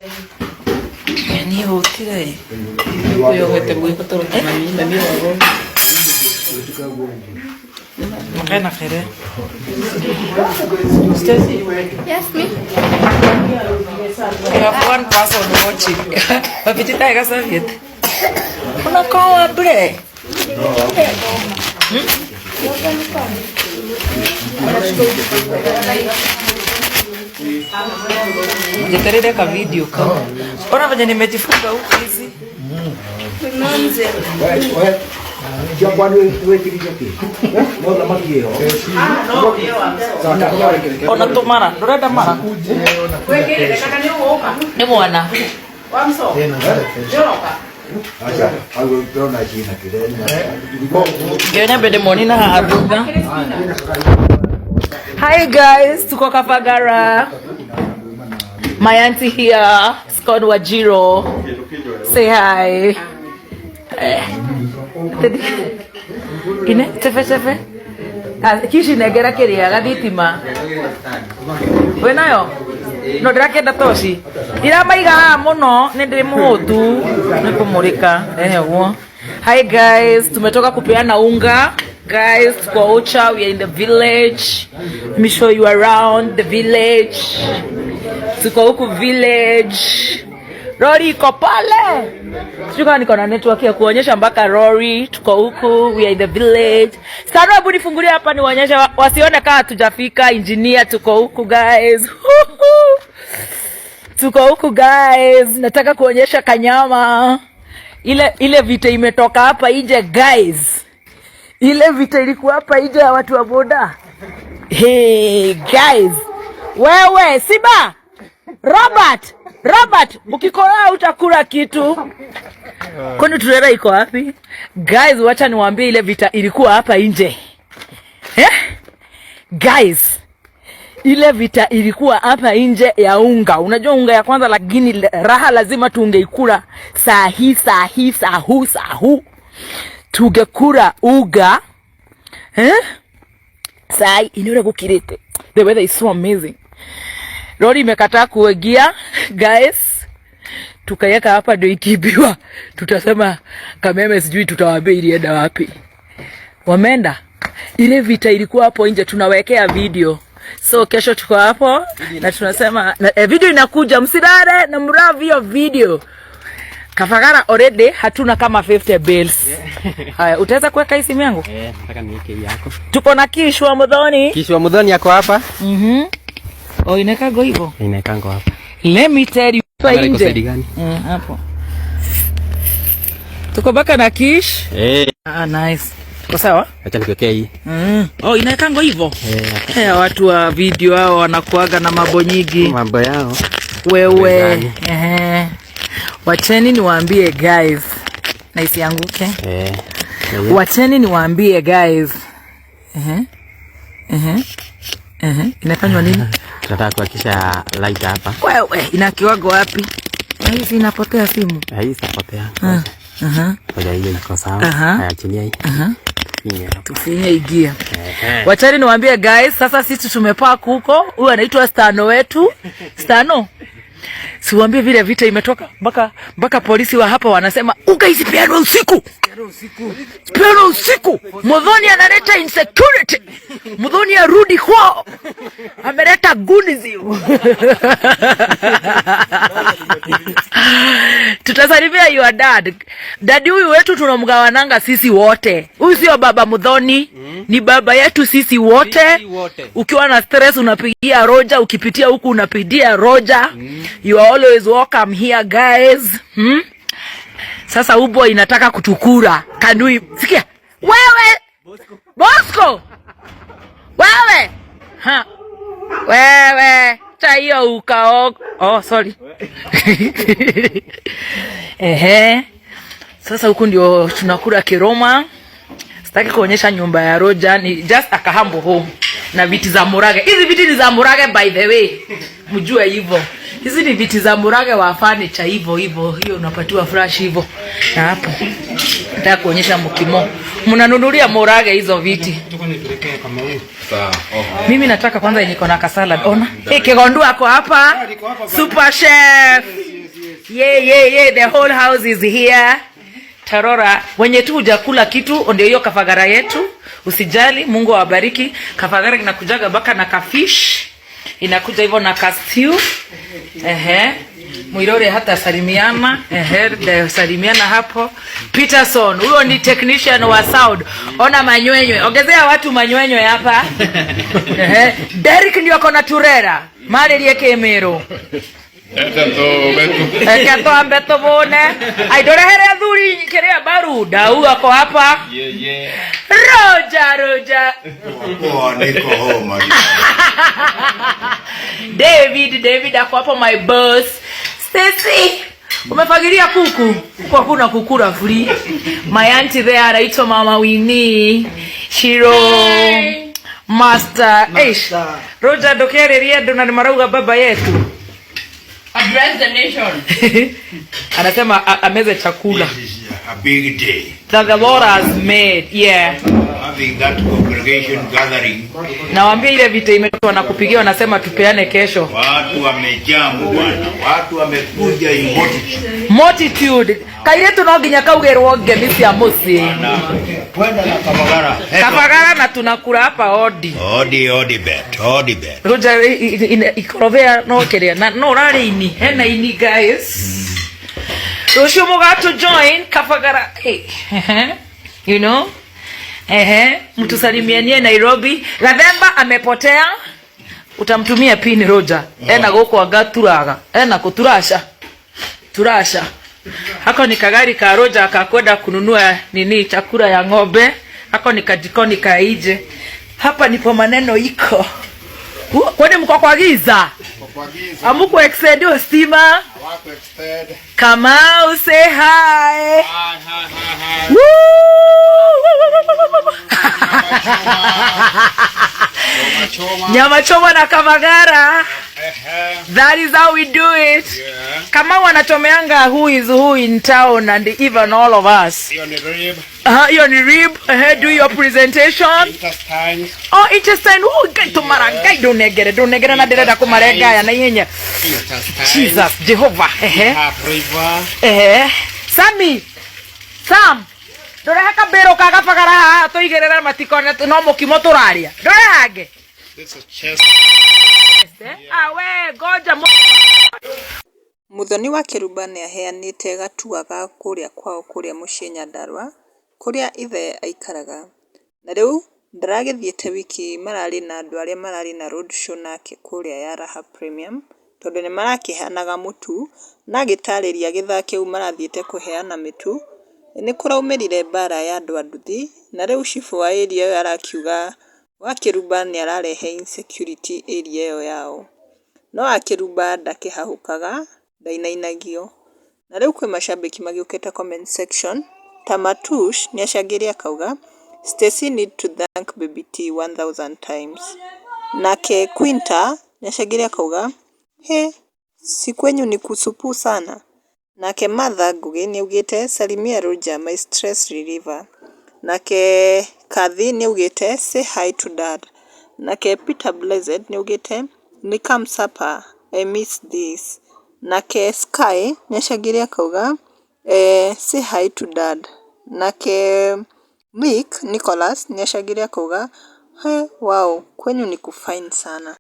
Ni hotire. Yo gete mwiko toro mami mami wao. Makana khere. Stacy. Yes, me. You have one person watching. Wapitita ika saviet. Unakawa bre. Jitaride ka video ka. Ona venye nimejifunga huku hizi. Mwanze. Kia kwani wewe kilichoki. Ndio na magio. Ona tomara, ndorenda mara. Wekele kaka ni uoka. Ni mwana. Wamso. Joroka. Acha, hago tona china kile. Genya bede monina haduga. Hi guys, tuko Kapagara. My auntie here, Scott Wajiro. Say hi. Ine, tefe. Kishi negera keria gaditima. Wenayo? No ndrakenda toshi. Ira maiga muno nindiri muhutu nikumurika ehewo. Hi guys, tumetoka kupeana unga. Guys, kwa Ocha, we are in the village. Let me show you around the village. Tuko huku village. Rory iko pale. Sikuwa niko na network ya kuonyesha mpaka Rory. Tuko huku, we are in the village. Sana hebu nifungulie hapa niwaonyeshe wasione kama hatujafika. Engineer tuko huku guys. Tuko huku guys. Nataka kuonyesha kanyama. Ile vita imetoka hapa nje guys. Ile vita ilikuwa hapa nje ya watu wa boda. Hey guys. Wewe Siba. Robert, ukikola utakula kitu. Kwani turera iko wapi? Guys, wacha niwaambie ile vita ilikuwa hapa nje. Guys, ile vita ilikuwa hapa nje ya unga. Unajua unga ya kwanza lakini raha lazima tungeikula sahi. Tungekula uga. Sai inure kukirete. The weather is so amazing. Rory imekataa kuegia guys. Tukaweka hapa ndio ikibiwa. Tutasema Kameme sijui tutawaambia ilienda wapi. Wameenda. Ile vita ilikuwa hapo nje tunawekea video. So kesho tuko hapo na tunasema video inakuja msidare na mravi hiyo video. Kapagara already hatuna kama 50 bills. Haya, utaweza kuweka hii simu yangu? Nataka niweke yako. Tuko na Kishwa Mudhoni. Kishwa Mudhoni yako hapa? Oh, inakango hivyo? Inakango hapa. Let me tell you. Nje. Hapo. Tuko baka na Kish. Nice. Kwa sawa? Acha nikuwekee hii. Oh, inakango hivyo? Watu wa video hao wanakuaga na mambo nyingi. Mambo yao. Wewe. Wacheni niwaambie guys. Na isianguke. Wacheni niwaambie guys. Inafanywa nini? Tunataka kuhakisha light hapa. Wewe, inakiwago wapi? Na hizi inapotea simu. Hii inapotea. Ngoja hiyo iko sawa. Haya chinia hii. Tufinye igia. Wachani niwaambie guys, sasa sisi tumepark huko. Huyu anaitwa Stano wetu. Stano. Siwaambie vile vita imetoka mpaka polisi wa hapa wanasema ukaisipeana usiku. Peana usiku. Mudhoni analeta insecurity. Mudhoni arudi kwao. Ameleta gunizimu. Tutasalimia your dad. Daddy huyu wetu tunamgawananga sisi wote. Huyu sio baba Mudhoni, ni baba yetu sisi wote. Ukiwa na stress unapigia Roja, ukipitia huku unapigia Roja. You are always welcome here guys. Sasa ubo inataka kutukura. Kanui, sikia. Wewe! Bosco! Wewe! Wewe! Chayo ukao. Oh, sorry. Sasa huku ndio tunakula kiroma. Sitaki kuonyesha nyumba ya Roja, ni just a kahambo home. Na viti za Murage. Hizi viti ni za Murage by the way. Mjue hivyo. Hizi ni viti za Murage wa furniture hivyo. Hiyo unapatiwa flash hivyo. Na hapo. Nataka kuonyesha mkimo. Mnanunulia Murage hizo viti. Mimi nataka kwanza yenye iko na kasalad. Ona. Kigondua kwa hapa. Super chef. yeah, the whole house is here. Tarora, wenye tu hujakula kitu, ndio hiyo kafagara yetu. Usijali, Mungu awabariki. Kafagara inakujaga baka na kafish. Inakuja hivyo na kastiu. Mwirore hata salimiana. Salimiana hapo. Peterson, huyo ni technician wa sound. Ona manywenywe. Ongezea watu manywenywe hapa. Derek ndio kona turera. Mali lieke Emero. Ekato ambeto bone. Aidore here dhuri kerea baruda. Huyu ako hapa. Roja. Niko home. David ako hapo, my boss. Stacy, umefagilia kuku? Kwa kuna kukura free. My auntie there anaitwa Mama Winnie. Shiro. Master. Roja dokere riedo na marauga baba yetu. Address the nation. Anasema ameze chakula. This is a big day. That the Lord has made. Yeah. Having that congregation gathering. Nawaambia ile vita imetoka na kupigia, wanasema tupeane kesho. Watu wamejaa bwana. Watu wamekuja in multitude. Kairetu no nginya kaugerwo ngemisi ya musi. Kwenda na Kafagara. Kafagara na tunakula hapa odi. Odi bet. Roja ikorovea no keria na no rari ini. Hena ini guys. Rusho mugato join Kafagara. You know? Mtu salimianie Nairobi. Lavemba amepotea. Utamtumia pini Roja. Ena goko agaturaga. Ena kuturasha. Turasha. Hako ni kagari ka Roja akakwenda kununua chakula ya ng'ombe. Hako ni kajikoni kaije. Hapa nipo maneno iko. Kwani mko kwa giza? Amuko extend stima? Wako extend. Kamau, say hi. Hi. Nyama choma na Kafagara. That is how we do it. Yeah. Kamau anachomeanga who is who in town and even all of us. You're on the rib. You're on the rib. Do your presentation. Intestines. Oh, intestine. Oh, get to marangai. Don't negere na dereda kumarenga ya na yenye. Jesus, Jehovah. Half river. Sam. Dore haka bero ka Kafagara ha to igerera matikone no mukimo turaria. Dore hage. This is chest. We goja Muthoni wa Kiruba nĩ aheanĩte gatua ga kũrĩa kwao kũrĩa mũciĩ Nyandarua kũrĩa ithe aikaraga. Na rĩu ndaragĩthiĩte wiki mararĩ na andũ arĩa mararĩ na road show nake kũrĩa ya Raha Premium tondũ nĩ marakĩheanaga mũtu na agĩtarĩria gĩthaa kĩu marathiĩte kũheana mĩtu. Nĩ kũraumĩrire mbara ya andũ a nduthi na rĩu cibu wa area ĩyo arakiuga wa Kiruba nĩ ararehe insecurity area ĩyo yao. No a Kiruba ndakĩhahũkaga ndainainagio. Na rĩu kwĩ macambĩki magĩũkĩte comment section. Tamatush nĩ acangĩre akauga Stacy need to thank Baby T 1000 times. Nake Quinta nĩ acangĩre akauga si kwenyu ni kusupu sana. Nake Martha Ngugi nĩ augĩte salimia Roja my stress reliever. Nake Kathy nĩ augĩte say hi to dad. Nake Peter Blessed nĩ augĩte ni come supper I miss this. Nake Sky nĩ acangĩre akauga say hi to dad. Nake Mick Nicholas nĩ acangĩre akauga wow kwenyu ni kufine sana.